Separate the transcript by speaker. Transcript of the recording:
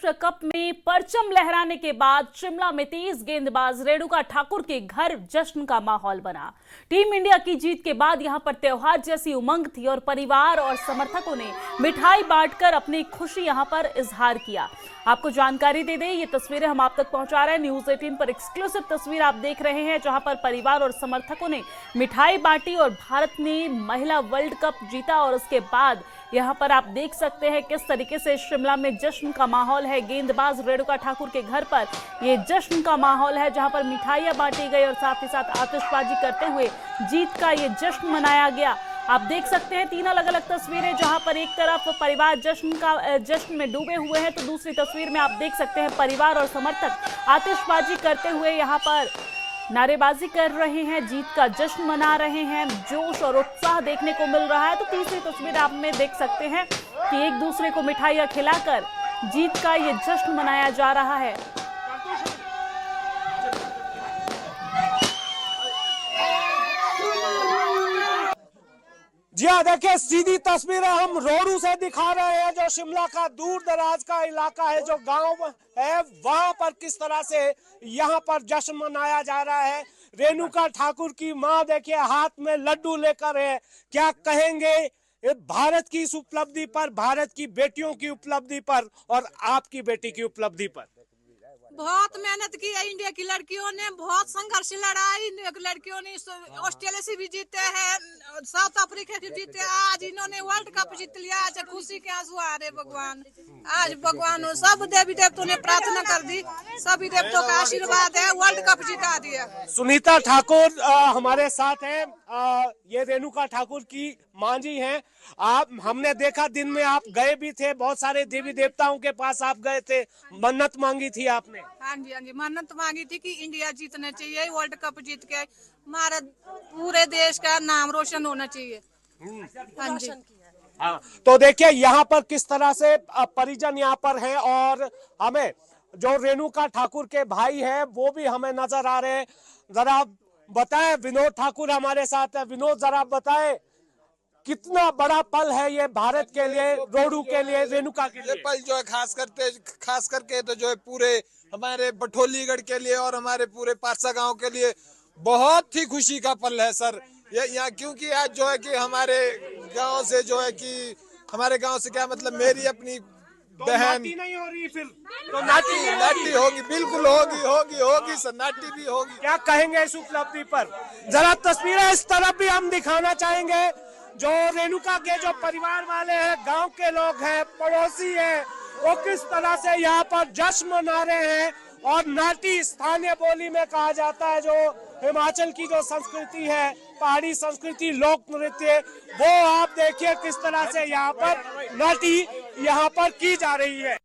Speaker 1: Cup में परचम लहराने के बाद शिमला में तेज गेंदबाज रेणुका ठाकुर के घर जश्न का माहौल बना। टीम इंडिया की जीत के बाद यहां पर त्योहार जैसी उमंग थी और परिवार और समर्थकों ने मिठाई बांटकर अपनी खुशी यहां पर इजहार किया। आपको जानकारी दे दें, ये तस्वीरें हम आप तक पहुंचा रहे हैं। न्यूज़ 18 पर एक्सक्लूसिव तस्वीर आप देख रहे हैं, जहां पर परिवार और समर्थकों ने मिठाई बांटी और भारत ने महिला वर्ल्ड कप जीता। और उसके बाद यहां पर आप देख सकते हैं किस तरीके से शिमला में जश्न का माहौल है। गेंदबाज रेणुका ठाकुर के घर पर ये जश्न का माहौल है, जहां पर मिठाइयां बांटी गई और साथ ही साथ आतिशबाजी करते हुए जीत का ये जश्न मनाया गया। आप देख सकते हैं तीन अलग अलग तस्वीरें, जहां पर एक तरफ परिवार जश्न में डूबे हुए हैं, तो दूसरी तस्वीर में आप देख सकते हैं परिवार और समर्थक आतिशबाजी करते हुए यहां पर नारेबाजी कर रहे हैं, जीत का जश्न मना रहे हैं। जोश और उत्साह देखने को मिल रहा है। तो तीसरी तस्वीर आप में देख सकते हैं कि एक दूसरे को मिठाइयां खिलाकर जीत का ये जश्न मनाया जा रहा है।
Speaker 2: जी हाँ, देखिए सीधी तस्वीरें हम रोडू से दिखा रहे हैं, जो शिमला का दूर दराज का इलाका है, जो गांव है, वहां पर किस तरह से यहां पर जश्न मनाया जा रहा है। रेणुका ठाकुर की मां देखिए हाथ में लड्डू लेकर है। क्या कहेंगे भारत की इस उपलब्धि पर, भारत की बेटियों की उपलब्धि पर और आपकी बेटी की उपलब्धि पर?
Speaker 3: बहुत मेहनत की है इंडिया की लड़कियों ने, बहुत संघर्ष लड़ाई लड़कियों ने। ऑस्ट्रेलिया से भी जीते हैं, साउथ अफ्रीका से जीते, आज इन्होंने वर्ल्ड कप जीत लिया। आज खुशी के आंसू आ रहे भगवान। आज भगवान सब देवी देवताओं ने प्रार्थना कर दी, सभी देवताओं का आशीर्वाद है, वर्ल्ड कप जिता दिया।
Speaker 2: सुनीता ठाकुर हमारे साथ हैं, ये रेणुका ठाकुर की मां जी हैं। आप हमने देखा दिन में आप गए भी थे, बहुत सारे देवी देवताओं के पास आप गए थे, मन्नत मांगी थी आपने।
Speaker 3: हाँ जी, मन्नत मांगी थी कि इंडिया जीतना चाहिए, वर्ल्ड कप जीत के हमारे पूरे देश का नाम रोशन होना चाहिए। हाँ जी,
Speaker 2: हाँ, तो देखिए यहाँ पर किस तरह से परिजन यहाँ पर हैं और हमें जो रेणुका ठाकुर के भाई हैं वो भी हमें नजर आ रहे हैं। जरा बताएं, विनोद ठाकुर हमारे साथ है। विनोद, जरा बताएं कितना बड़ा पल है ये भारत के लिए, रोडू के लिए, रेणुका के लिए?
Speaker 4: ये पल जो है खास करके तो जो है पूरे हमारे बठोलीगढ़ के लिए और हमारे पूरे पारसा गांव के लिए बहुत ही खुशी का पल है सर। ये यहाँ क्योंकि आज जो है कि हमारे गांव से जो है कि हमारे गांव से क्या मतलब मेरी अपनी बहन
Speaker 2: नहीं हो रही, फिर
Speaker 4: तो नाटी होगी, बिल्कुल होगी सर, नाटी भी होगी।
Speaker 2: क्या कहेंगे इस उपलब्धि पर? जरा तस्वीरें इस तरफ भी हम दिखाना चाहेंगे। जो रेणुका के जो परिवार वाले हैं, गांव के लोग हैं, पड़ोसी हैं, वो किस तरह से यहाँ पर जश्न मना रहे हैं। और नाटी स्थानीय बोली में कहा जाता है, जो हिमाचल की जो संस्कृति है, पहाड़ी संस्कृति, लोक नृत्य, वो आप देखिए किस तरह से यहाँ पर नाटी यहाँ पर की जा रही है।